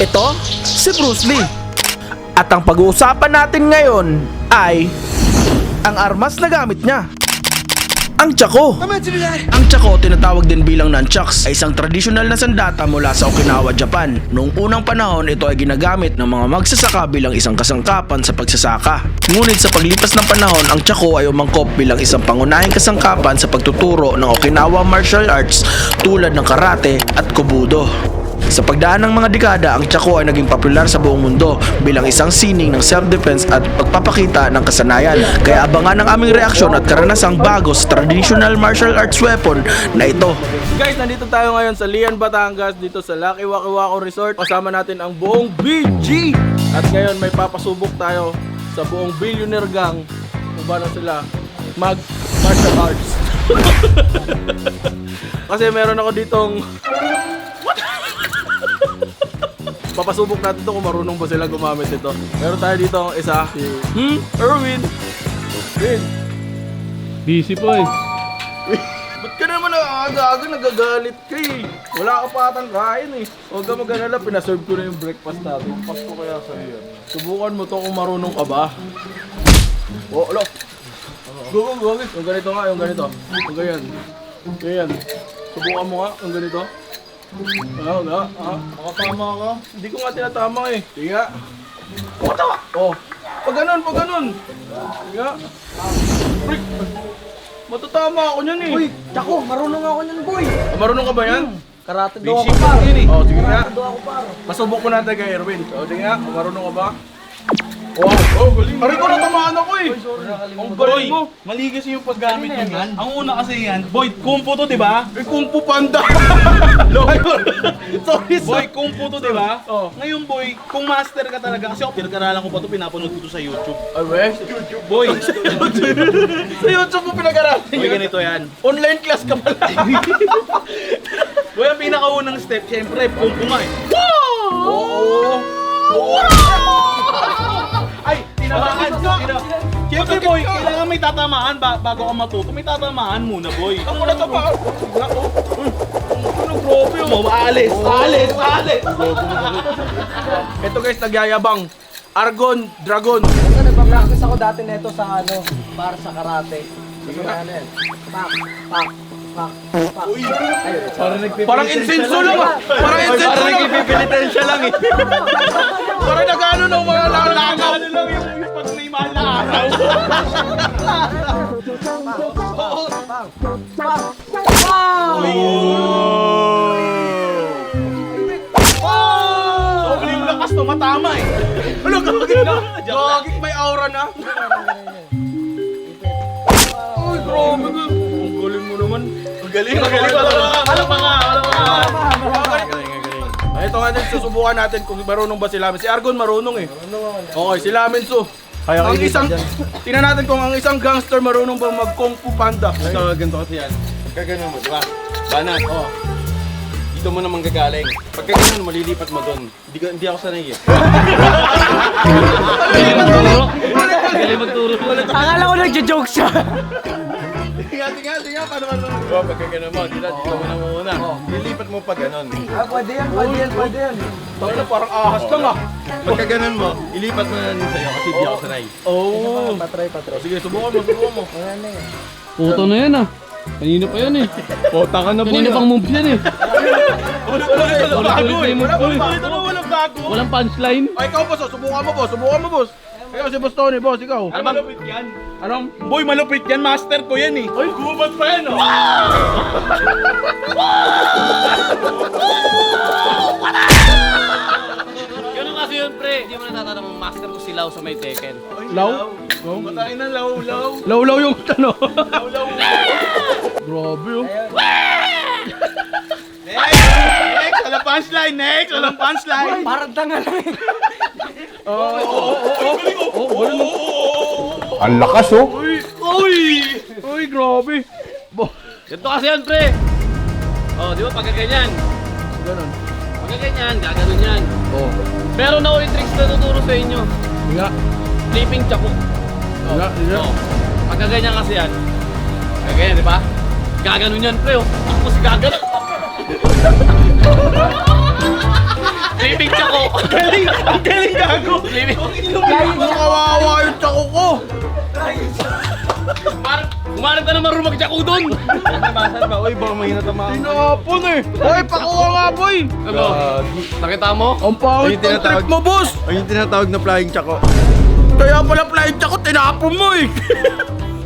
Ito, si Bruce Lee. At ang pag-uusapan natin ngayon ay ang armas na gamit niya. Ang Chako. Ang Chako, tinatawag din bilang nunchucks, ay isang tradisyonal na sandata mula sa Okinawa, Japan. Noong unang panahon, ito ay ginagamit ng mga magsasaka bilang isang kasangkapan sa pagsasaka. Ngunit sa paglipas ng panahon, ang Chako ay umangkop bilang isang pangunahing kasangkapan sa pagtuturo ng Okinawa martial arts tulad ng karate at kobudo. Sa pagdaan ng mga dekada, ang Chako ay naging popular sa buong mundo bilang isang sining ng self-defense at pagpapakita ng kasanayan. Kaya abangan ang aming reaksyon at karanasang bago sa traditional martial arts weapon na ito. Guys, nandito tayo ngayon sa Lian, Batangas, dito sa Lucky Wakiwako Resort. Kasama natin ang buong BG. At ngayon may papasubok tayo sa buong Billionaire Gang kung paano sila mag-martial arts. Kasi meron ako ditong papasubok natin to kung marunong ba sila gumamit ito. Meron tayo dito ang isa, si Erwin. Erwin, Busy po eh. ba't ka naman aga-aga nagagalit ka eh? Wala ka pa atang kain eh. Huwag ka mag-alala, pinaserve ko na yung breakfast natin. Pasko kaya sa'yo yan. Subukan mo to kung marunong ka ba. Oh, alo. Go. Yung ganito nga, yung ganito. Yung ganyan. Ganyan. Subukan mo nga, yung ganito. Makatama ka. Hindi ko nga tinatama eh. Sige nga. Makatama! Oh. Pag ganun. Sige nga. Frick! Matatama ako niyan eh. Uy, Chako, marunong ako niyan, boy. Marunong ka ba yan? Karate Big daw ako, shit par. yun eh. Oh, sige nga. Karate daw ako, par. Pasubok mo natin kay Erwin. So, sige nga. Marunong ka ba? Oh, galing. Aray ko, natamaan ako eh. Ang galing mo. Mali kasi yung paggamit nyo yan. Ang una kasi yan, boy, Kung Fu to, di ba? Eh, Kung Fu Panda. Sorry. Boy, Kung Fu to, di ba? Oh. Ngayon, boy, kung master ka talaga, kasi ako pinag-aralan ko pa to, pinapanood ko to sa YouTube. Ay, weh. YouTube. Boy, Sa YouTube mo pinag-aralan boy, yun. ganito yan. Online class ka pala. Boy, ang pinakaunang step, syempre, Kung Fu nga eh. Oo. Ay, tinamaan ko. Siyempre, boy, kailangan may tatamaan bago ka matuto. May tatamaan muna, boy. Ako natamaan. Ano, grabe oh. Alis. Ito guys, nagyayabang. Argon, Dragon. Kasi nagpa-practice ako dati neto sa para sa karate. Sige na yan. Pak. Ayun. Parang insenso lang ah. Parang insenso lang. nagpipilitensya lang eh. Parang nagano ng mga langaw. Ano lang yung pag may mahal na araw. Sobrang lakas to, matama eh. Ano gagawin may aura na. Uy, grabe ka. Ang galing mo naman. Magaling. Wala pa nga. Ito nga din, susubukan natin kung marunong ba sila. Si Argon marunong eh. Okay, sila Minso. Ang isang, tingnan natin kung ang isang gangster marunong bang mag-Kung Fu Panda. Ito, ganito kasi yan. Pagka ganun mo, di ba? Banat. Oh. Dito mo naman gagaling. Pagka ganun, malilipat mo doon. Hindi ako sanay eh. Akala ko nagjo-joke siya. Tingnan, paano? Diba, pagka ganun mo, dito mo na muna. Lilipat mo pa ganun. Pwede yan. Tangina, parang ahas lang ah. Pagka ganun mo, ilipat mo na din sa'yo kasi di ako sanay. Oh. Patry. Sige, subukan mo. Ayan na eh. Puto na yan ah. Kanina pa yan eh. Pota ka na po Kanina pang moves yan eh. Walang bago. Walang punchline. Ay, ikaw boss, subukan mo boss. Ikaw si Boss Tony, boss, ikaw. Ano malupit yan? Anong? Boy, malupit yan. Master ko yan eh. Ay, gubat pa yan oh. Ganun kasi yun pre. Hindi mo natatanong ang master ko si Lau sa may Tekken. Law? Matayin na law. Law yung ano? Grabe oh. Next! Walang punchline! Walang punchline! Parang tanga lang eh. Ang lakas oh. Uy, grabe. Ganito kasi yan pre. Oh, di ba pagka ganyan? Ganun. Pagka ganyan, gaganon yan. Oh. Pero na ulit tricks na tuturo sa inyo. Nga. Flipping Chako. Nga. Oh. Pagka ganyan kasi yan. Pagka ganyan, di ba? Gaganon yan pre oh. Ako si gaganon. Flipping Chako. Ang galing gago. Kawawa yung tsako ko. Kumarap ka naman rumag siya ko doon! Basan ba? Uy, baka mahina tama. Tinapon eh. Hoy, pakuha nga boy. Ano? Nakita mo? Ang pangit Ayun, ng trip mo, boss. Ay, yung tinatawag na flying tsako. Kaya pala flight ako, tinapon mo eh.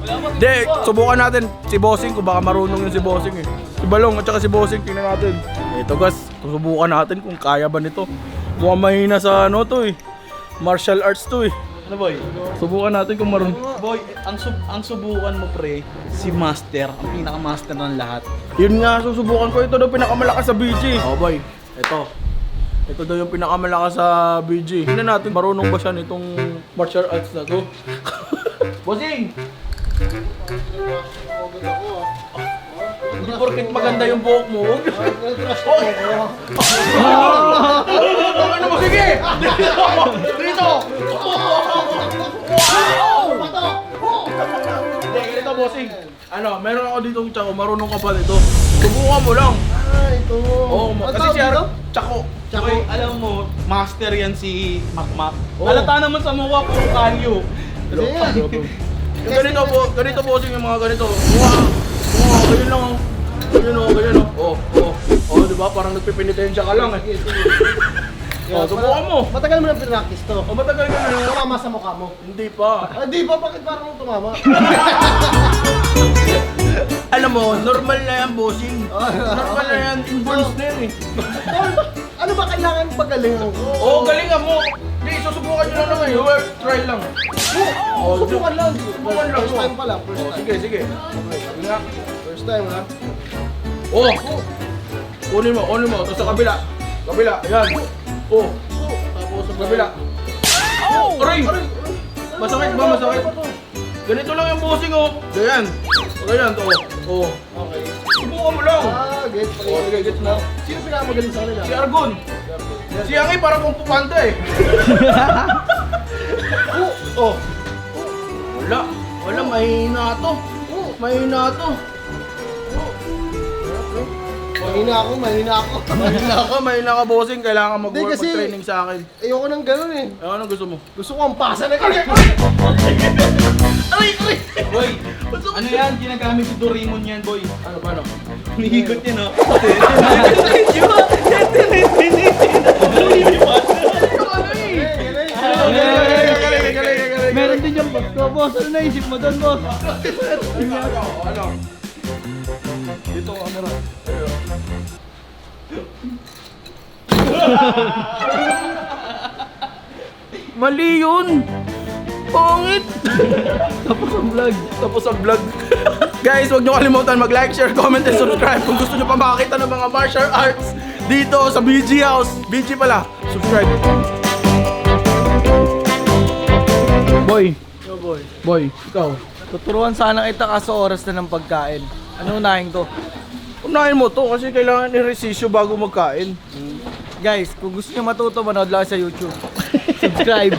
Hindi, subukan natin si Bossing kung baka marunong yun si Bossing eh. Si Balong at saka si Bossing, tingnan natin. Ito guys, susubukan natin kung kaya ba nito. Mukhang mahina sa ano to eh. Martial arts to eh. Ano boy? Subukan natin kung marunong. Boy, ang subukan mo pre, si Master, ang pinaka-master ng lahat. Yun nga, susubukan ko. Ito daw pinakamalakas sa BG. Oh boy, ito. Ito daw yung pinakamalakas sa BG. Tingnan natin, marunong ba siya nitong martial arts na to. Bossing! Hindi porket maganda yung buhok mo. Ano mo? Sige! Dito! Hindi, ganito bossing. Ano, meron ako dito ng tsako, marunong ka pa nito. Subukan mo lang. Ito. Oo, kasi siya tsako. Tsaka alam mo, master yan si Makmak. Oo. Halata naman sa mukha, puro kalyo. Yung ganito bossing yung mga ganito. Wow, ganyan lang. Ganyan oh. Oh, di ba? Parang nagpipinitensya ka lang eh. Oh, subukan mo. Matagal mo na pinractice to. Oh, matagal ka na. Tumama sa mukha mo. Hindi pa. Di ba? Bakit parang tumama? Alam mo, normal na yan, bossing. Normal na yan, inborns na yan eh. Ano ba kailangan pagalingan ko? Oo, galingan mo. Hindi, susubukan nyo lang naman. Work, try lang. Subukan lang. Subukan lang. First time pala, first time. Sige. Sige nga. First time ha. Oh! Kunin mo. Tapos sa kabila. Ayan. Oh. Tapos sa kabila. Oh! Aray! Masakit ba? Ganito lang yung bossing oh. Ganyan. To. Oh. Okay. Subukan mo lang. Gets. Oh, sige, gets na. Sino pinakamagaling sa kanila? Si Argon. Si Yangi parang kung pupanta eh. Oh. Wala, mahina to. Mahina ka bossing. Kailangan Hindi, kasi- mag-training sa akin. Ayoko nang ganun eh. Ano gusto mo? Gusto ko ang pasa na kanya. Boy, ano yan? Ginagamit si Doraemon yan, boy. Ano ba? Hinihigot yan, oh. Galing. Meron din yung boss. Ano naisip mo doon, boss? Ano? Dito ang camera. Mali yun! Pangit! Tapos ang vlog. Guys, huwag nyo kalimutan mag-like, share, comment, and subscribe kung gusto nyo pa makakita ng mga martial arts dito sa BG House. BG pala. Subscribe. Boy. Boy, ikaw. Tuturuan sana kita kaso oras na ng pagkain. Ano unahin ko? Unahin mo to kasi kailangan i-resisyo bago magkain. Guys, kung gusto niyo matuto, manood lang sa YouTube. Subscribe.